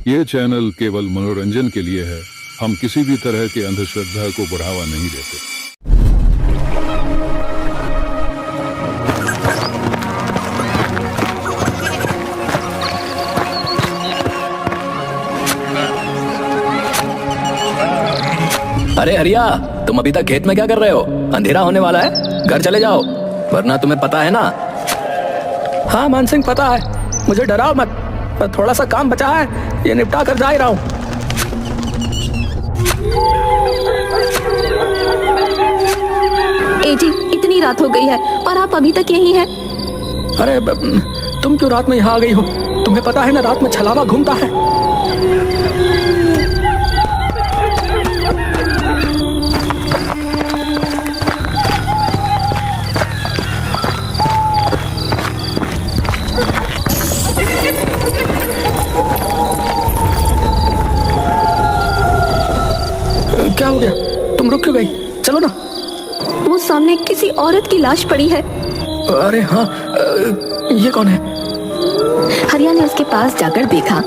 ये चैनल केवल मनोरंजन के लिए है। हम किसी भी तरह की अंधश्रद्धा को बढ़ावा नहीं देते। अरे हरिया, तुम अभी तक खेत में क्या कर रहे हो? अंधेरा होने वाला है, घर चले जाओ, वरना तुम्हें पता है ना। हाँ मानसिंह, पता है, मुझे डराओ मत, पर थोड़ा सा काम बचा है, ये निपटा कर जा ही रहा हूँ। एजी, इतनी रात हो गई है और आप अभी तक यहीं हैं। अरे तुम क्यों रात में यहाँ आ गई हो? तुम्हें पता है ना, रात में छलावा घूमता है। क्या हो गया? तुम रुक क्यों गई? चलो ना। वो सामने किसी औरत की लाश पड़ी है। अरे हाँ, ये कौन है? हरिया ने उसके पास जाकर देखा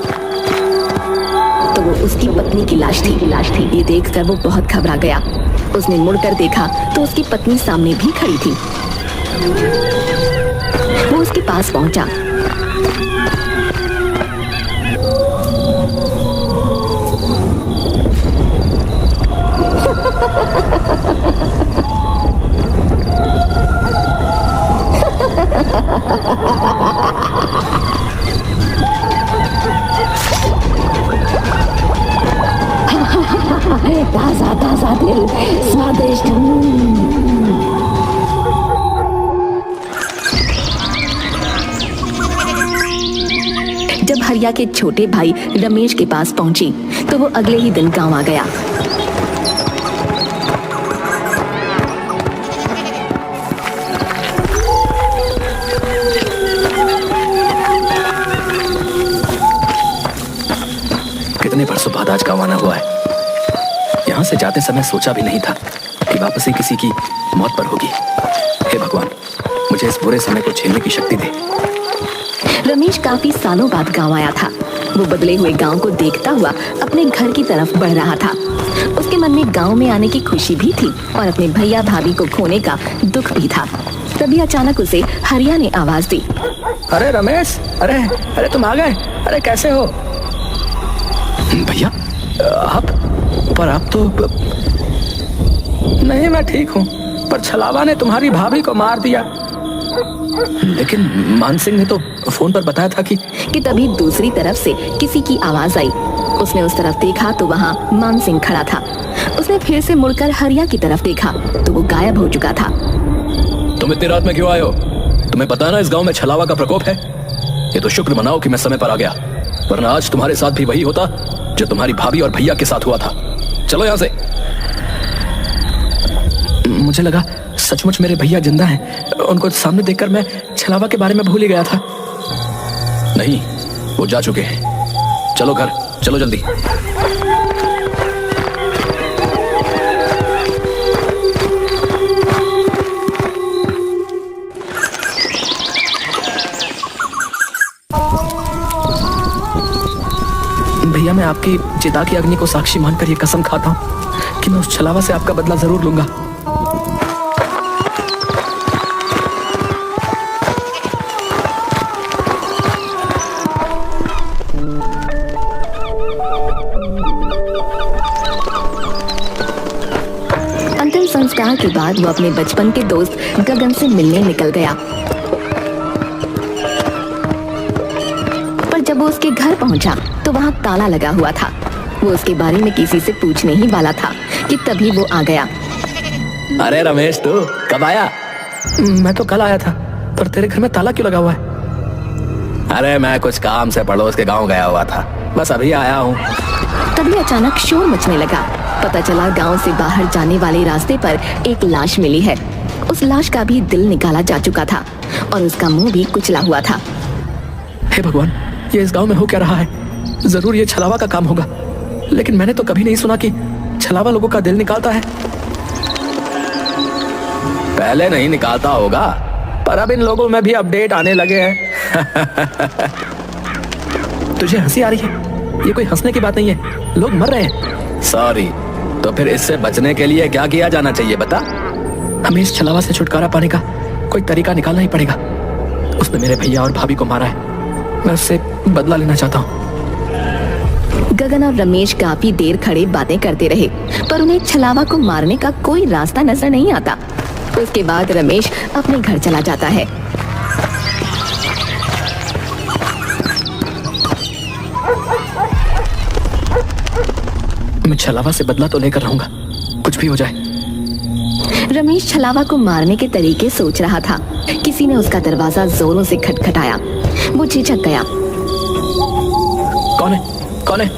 तो वो उसकी पत्नी की लाश थी। ये देखकर वो बहुत घबरा गया। उसने मुड़कर देखा तो उसकी पत्नी सामने भी खड़ी थी। वो उसके पास पहुंचा। ताजा ताजा दिल, स्वादिष्ट। जब हरिया के छोटे भाई रमेश के पास पहुंची तो वो अगले ही दिन गांव आ गया। कितने बरसों बाद आज गाँव आना हुआ है। यहाँ से जाते समय सोचा भी नहीं था कि वापसी किसी की मौत पर होगी। हे भगवान, मुझे इस बुरे समय को झेलने की शक्ति दे। रमेश काफी सालों बाद गांव आया था। वो बदले हुए गांव को देखता हुआ अपने घर की तरफ बढ़ रहा था। उसके मन में गांव में आने की खुशी भी थी और अपने भैया भाभी को खोने का दुख भी था। तभी अचानक उसे हरिया ने आवाज दी। अरे रमेश, अरे तुम आ गए। अरे कैसे हो? भैया आप तो नहीं, मैं ठीक हूँ, पर छलावा ने तुम्हारी भाभी को मार दिया। लेकिन मानसिंह ने तो फोन पर बताया था कि तभी दूसरी तरफ से किसी की आवाज आई। उसने उस तरफ देखा तो वहाँ मानसिंह खड़ा था। उसने फिर से मुड़कर हरिया की तरफ देखा तो वो गायब हो चुका था। तुम इतनी रात में क्यों आए हो? तुम्हें पता है ना इस गांव में छलावा का प्रकोप है। ये तो शुक्र मनाओ कि मैं समय पर आ गया, वरना आज तुम्हारे साथ भी वही होता जो तुम्हारी भाभी और भैया के साथ हुआ था। चलो यहाँ से। मुझे लगा सचमुच मेरे भैया जिंदा हैं। उनको सामने देखकर मैं छलावा के बारे में भूल ही गया था। नहीं, वो जा चुके हैं। चलो घर, चलो जल्दी। भैया, मैं आपकी चिता की अग्नि को साक्षी मानकर ये कसम खाता हूँ कि मैं उस छलावा से आपका बदला जरूर लूंगा। अंतिम संस्कार के बाद वो अपने बचपन के दोस्त गगन से मिलने निकल गया। पर जब वो उसके घर पहुंचा तो वहाँ ताला लगा हुआ था। वो उसके बारे में किसी से पूछने ही वाला था कि तभी वो आ गया। अरे रमेश, तू कब आया? मैं तो कल आया था, पर तेरे घर में ताला क्यों लगा हुआ है? अरे मैं कुछ काम से पड़ोस के गांव गया हुआ था, बस अभी आया हूँ। तभी अचानक शोर मचने लगा। पता चला गांव से बाहर जाने वाले रास्ते पर एक लाश मिली है। उस लाश का भी दिल निकाला जा चुका था और उसका मुंह भी कुचला हुआ था। हे भगवान, ये इस गांव में हो क्या रहा है? जरूर ये छलावा का काम होगा, लेकिन मैंने तो कभी नहीं सुना कि छलावा लोगों का दिल निकालता है। पहले नहीं निकालता होगा, पर अब इन लोगों में भी अपडेट आने लगे हैं। तुझे हंसी आ रही है? ये कोई हंसने की बात नहीं है, लोग मर रहे हैं। सॉरी, तो फिर इससे बचने के लिए क्या किया जाना चाहिए बता? हमें इस छलावा से छुटकारा पाने का कोई तरीका निकालना ही पड़ेगा। उसने मेरे भैया और भाभी को मारा है, मैं उससे बदला लेना चाहता हूँ। गगन और रमेश काफी देर खड़े बातें करते रहे, पर उन्हें छलावा को मारने का कोई रास्ता नजर नहीं आता। उसके बाद रमेश अपने घर चला जाता है। मैं छलावा से बदला तो लेकर रहूंगा, कुछ भी हो जाए। रमेश छलावा को मारने के तरीके सोच रहा था। किसी ने उसका दरवाजा जोरों से खटखटाया। वो झिझक गया। कौन है? कौन है?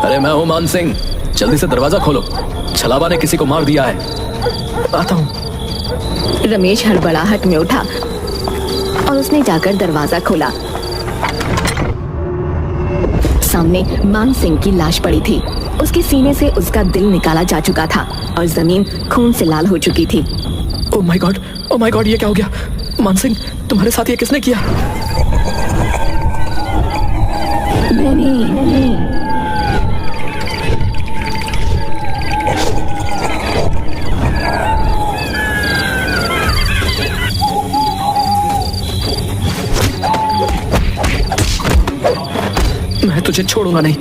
अरे मैं हूँ मान सिंह, जल्दी से दरवाजा खोलो, छलावा ने किसी को मार दिया है। आता हूँ। रमेश हड़बड़ाहट में उठा और उसने जाकर दरवाजा खोला। सामने मान सिंह की लाश पड़ी थी। उसके सीने से उसका दिल निकाला जा चुका था और जमीन खून से लाल हो चुकी थी। ओह माय गॉड, ये क्या हो गया? मान सिंह, तुम्हारे साथ ये किसने किया? मैं तुझे छोड़ूंगा नहीं।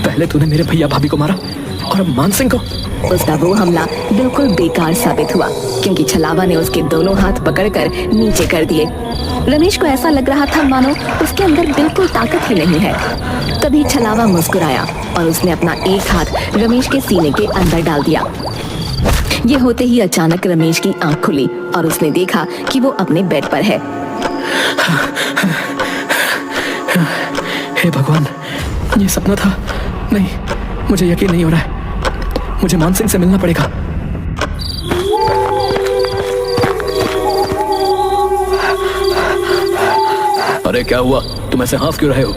पहले तूने मेरे भैया भाभी को मारा और अब मान सिंह को। उसका वो हमला बिल्कुल बेकार साबित हुआ, क्योंकि छलावा ने उसके दोनों हाथ पकड़कर नीचे कर दिए। रमेश को ऐसा लग रहा था मानो उसके अंदर बिल्कुल ताकत ही नहीं है। तभी छलावा मुस्कुराया और उसने अपना एक हाथ रमेश के सीने के अंदर डाल दिया। ये होते ही अचानक रमेश की आंख खुली और उसने देखा कि वो अपने बेड पर है। हे भगवान, ये सपना था? नहीं, मुझे यकीन नहीं हो रहा है। मुझे मान सिंह से मिलना पड़ेगा। अरे क्या हुआ? तुम ऐसे हाफ क्यों रहे हो?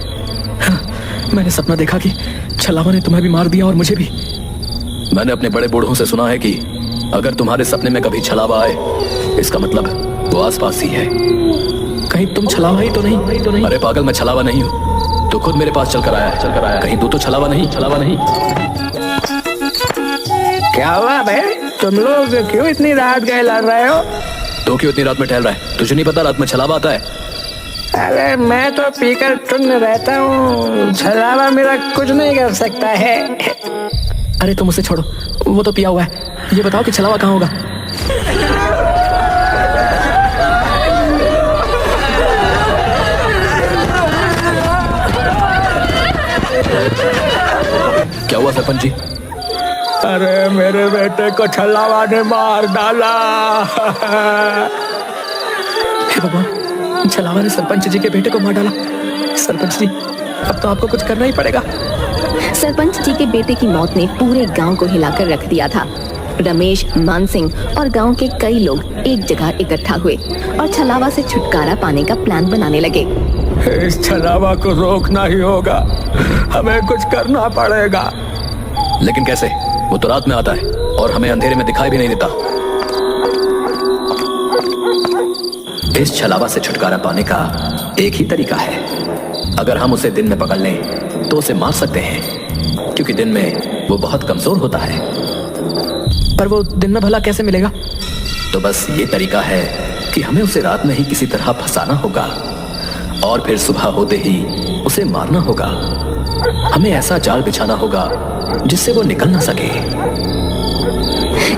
मैंने सपना देखा कि छलावा ने तुम्हें भी मार दिया और मुझे भी। मैंने अपने बड़े बूढ़ों से सुना है कि अगर तुम्हारे सपने में कभी छलावा आए, इसका मतलब वो आसपास ही है। कहीं तुम छलावा ही तो नहीं? अरे पागल, मैं छलावा नहीं हूँ। तो खुद मेरे पास चलकर आया। कहीं तू तो छलावा नहीं? क्या हुआ भाई, तुम लोग क्यों इतनी रात गए लड़ रहे हो? तो क्यों इतनी रात में टहल रहा है? तुझे नहीं पता रात में छलावा आता है? अरे मैं तो पीकर टुन्न रहता हूँ, छलावा मेरा कुछ नहीं कर सकता है। अरे तुम उसे छोड़ो, वो तो पिया हुआ है। ये बताओ कि छलावा कहाँ होगा? क्या हुआ सरपंच जी? अरे मेरे बेटे को छलावा ने मार डाला। हे भगवान, छलावा ने सरपंच जी के बेटे को मार डाला। सरपंच जी, अब तो आपको कुछ करना ही पड़ेगा। सरपंच जी के बेटे की मौत ने पूरे गांव को हिलाकर रख दिया था। रमेश, मान सिंह और गांव के कई लोग एक जगह इकट्ठा हुए और छलावा से छुटकारा पाने का प्लान बनाने लगे। इस छलावा को रोकना ही होगा, हमें कुछ करना पड़ेगा। लेकिन कैसे? वो तो रात में आता है और हमें अंधेरे में दिखाई भी नहीं देता। इस छलावा से छुटकारा पाने का एक ही तरीका है। अगर हम उसे दिन में पकड़ लें तो उसे मार सकते हैं, क्योंकि दिन में वो बहुत कमजोर होता है। पर वो दिन में भला कैसे मिलेगा? तो बस ये तरीका है कि हमें उसे रात में ही किसी तरह फंसाना होगा और फिर सुबह होते ही उसे मारना होगा। हमें ऐसा जाल बिछाना होगा जिससे वो निकल ना सके।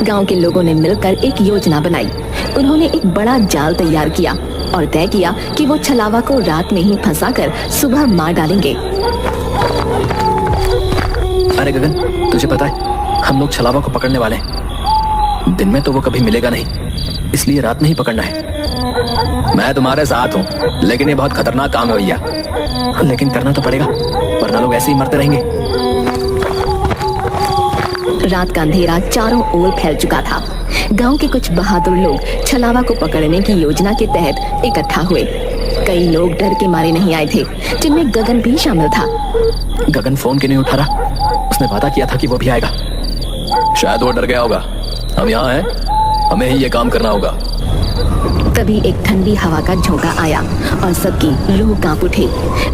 गांव के लोगों ने मिलकर एक योजना बनाई। उन्होंने एक बड़ा जाल तैयार किया और तय किया कि वो छलावा को रात में ही फंसाकर सुबह मार डालेंगे। अरे गगन, तुझे पता है हम लोग छलावा को पकड़ने वाले हैं। दिन में तो वो कभी मिलेगा नहीं, इसलिए रात में ही पकड़ना है। मैं तुम्हारे साथ हूँ, लेकिन ये बहुत खतरनाक काम है भैया। लेकिन करना तो पड़ेगा, वरना लोग ऐसे ही मरते रहेंगे। रात का अंधेरा चारों ओर फैल चुका था। गांव के कुछ बहादुर लोग छलावा को पकड़ने की योजना के तहत इकट्ठा हुए। कई लोग डर के मारे नहीं आए थे, जिनमें गगन भी शामिल था। गगन फोन क्यों नहीं उठा रहा? उसने वादा किया था कि वो भी आएगा। शायद वो डर गया होगा। हम यहाँ हैं, हमें ही ये काम करना होगा। तभी एक ठंडी हवा का झोंका आया और सबकी रूह कांप उठी।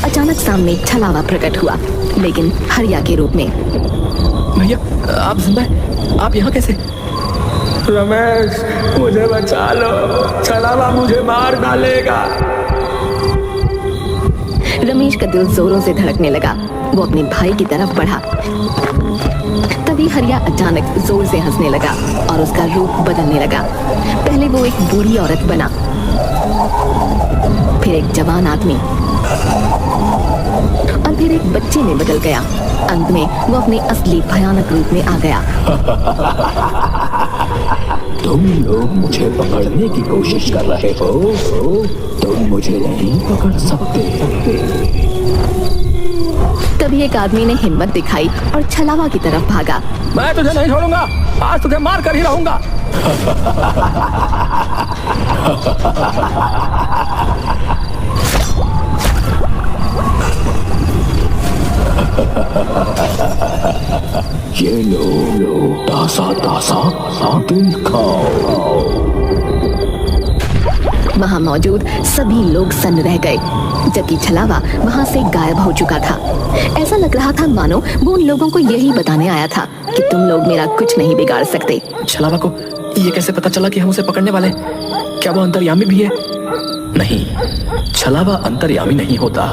अचानक सामने छलावा प्रकट हुआ, लेकिन हरिया के रूप में। भैया आप जिंदा हैं? आप यहाँ कैसे? रमेश, मुझे बचा लो, छलावा मुझे मार डालेगा। रमेश का दिल जोरों से धड़कने लगा। वो अपने भाई की तरफ बढ़ा। तभी हरिया अचानक जोर से हंसने लगा और उसका रूप बदलने लगा। पहले वो एक बूढ़ी औरत बना, फिर एक जवान आदमी और फिर एक बच्चे में बदल गया। अंत में वो अपने असली भयानक रूप में आ गया। तुम लोग मुझे पकड़ने की कोशिश कर रहे हो, तुम मुझे नहीं पकड़ सकते। तभी एक आदमी ने हिम्मत दिखाई और छलावा की तरफ भागा। मैं तुझे नहीं छोड़ूंगा, आज तुझे मार कर ही रहूंगा। ये लो तासा तासा दिल खाओ। वहाँ मौजूद सभी लोग सन्न रह गए, जबकि छलावा वहाँ से गायब हो चुका था। ऐसा लग रहा था मानो वो उन लोगों को यही बताने आया था कि तुम लोग मेरा कुछ नहीं बिगाड़ सकते। छलावा को ये कैसे पता चला कि हम उसे पकड़ने वाले? क्या वो अंतर्यामी भी है? नहीं, छलावा अंतर्यामी नहीं होता,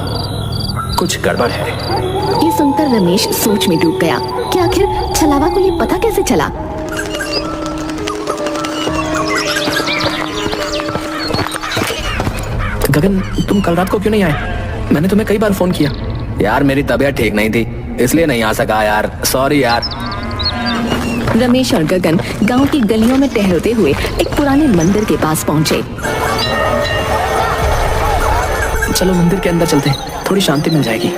कुछ गड़बड़ है। ये सुनकर रमेश सोच में डूब गया कि आखिर छलावा को ये पता कैसे चला। गगन, तुम कल रात को क्यों नहीं आए? मैंने तुम्हें कई बार फोन किया। यार मेरी तबीयत ठीक नहीं थी, इसलिए नहीं आ सका यार, सॉरी यार। रमेश और गगन गांव की गलियों में टहलते हुए एक पुराने मंदिर के पास पहुंचे। चलो मंदिर के अंदर चलते हैं, थोड़ी शांति मिल जाएगी।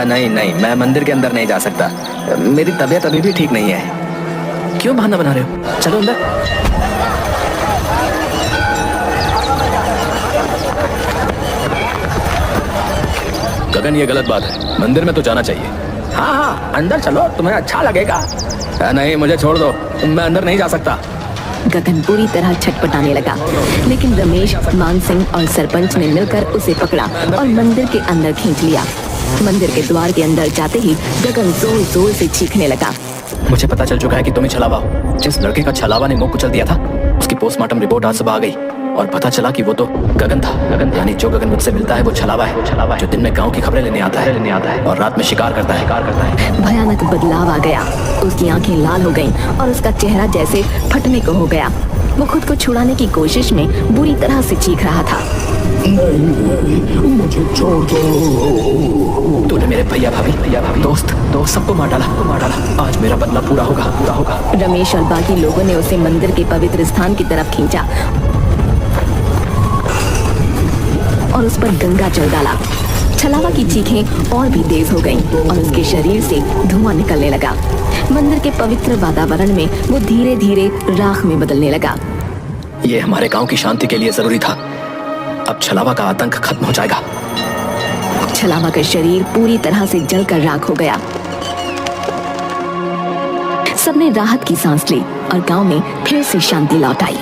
नहीं नहीं, मैं मंदिर के अंदर नहीं जा सकता, मेरी तबीयत अभी भी ठीक नहीं है। क्यों बहाना बना रहे हो? चलो अंदर। गगन, ये गलत बात है, मंदिर में तो जाना चाहिए। हाँ हाँ, अंदर चलो, तुम्हें अच्छा लगेगा। नहीं, मुझे छोड़ दो, मैं अंदर नहीं जा सकता। गगन बुरी तरह छटपटाने लगा, लेकिन रमेश, मानसिंह और सरपंच ने मिलकर उसे पकड़ा और मंदिर के अंदर खींच लिया। मंदिर के द्वार के अंदर जाते ही गगन जोर जोर से चीखने लगा। मुझे पता चल चुका है कि तुम ही छलावा हो। जिस लड़के का छलावा ने मुंह कुचल दिया था, उसकी पोस्टमार्टम रिपोर्ट आज सुबह आ गई और पता चला कि वो तो गगन था। गगन यानी जो गगन मुझसे मिलता है वो छलावा है। जो दिन में गांव की खबरें लेने आता है और रात में शिकार करता है। भयानक बदलाव आ गया। उसकी आंखें लाल हो गईं और उसका चेहरा जैसे फटने को हो गया। वो खुद को छुड़ाने की कोशिश में बुरी तरह से चीख रहा था। नहीं, मुझे छोड़ दो। तूने मेरे भैया भाभी दोस्त सबको मार डाला। आज मेरा बदला पूरा होगा। रमेश और बाकी लोगों ने उसे मंदिर के पवित्र स्थान की तरफ खींचा और उस पर गंगा जल डाला। छलावा की चीखें और भी तेज हो गईं और उसके शरीर से धुआं निकलने लगा। मंदिर के पवित्र वातावरण में वो धीरे धीरे राख में बदलने लगा। ये हमारे गांव की शांति के लिए जरूरी था। अब छलावा का आतंक खत्म हो जाएगा। छलावा का शरीर पूरी तरह से जलकर राख हो गया। सबने राहत की सांस ली और गांव में फिर से शांति लौट आई।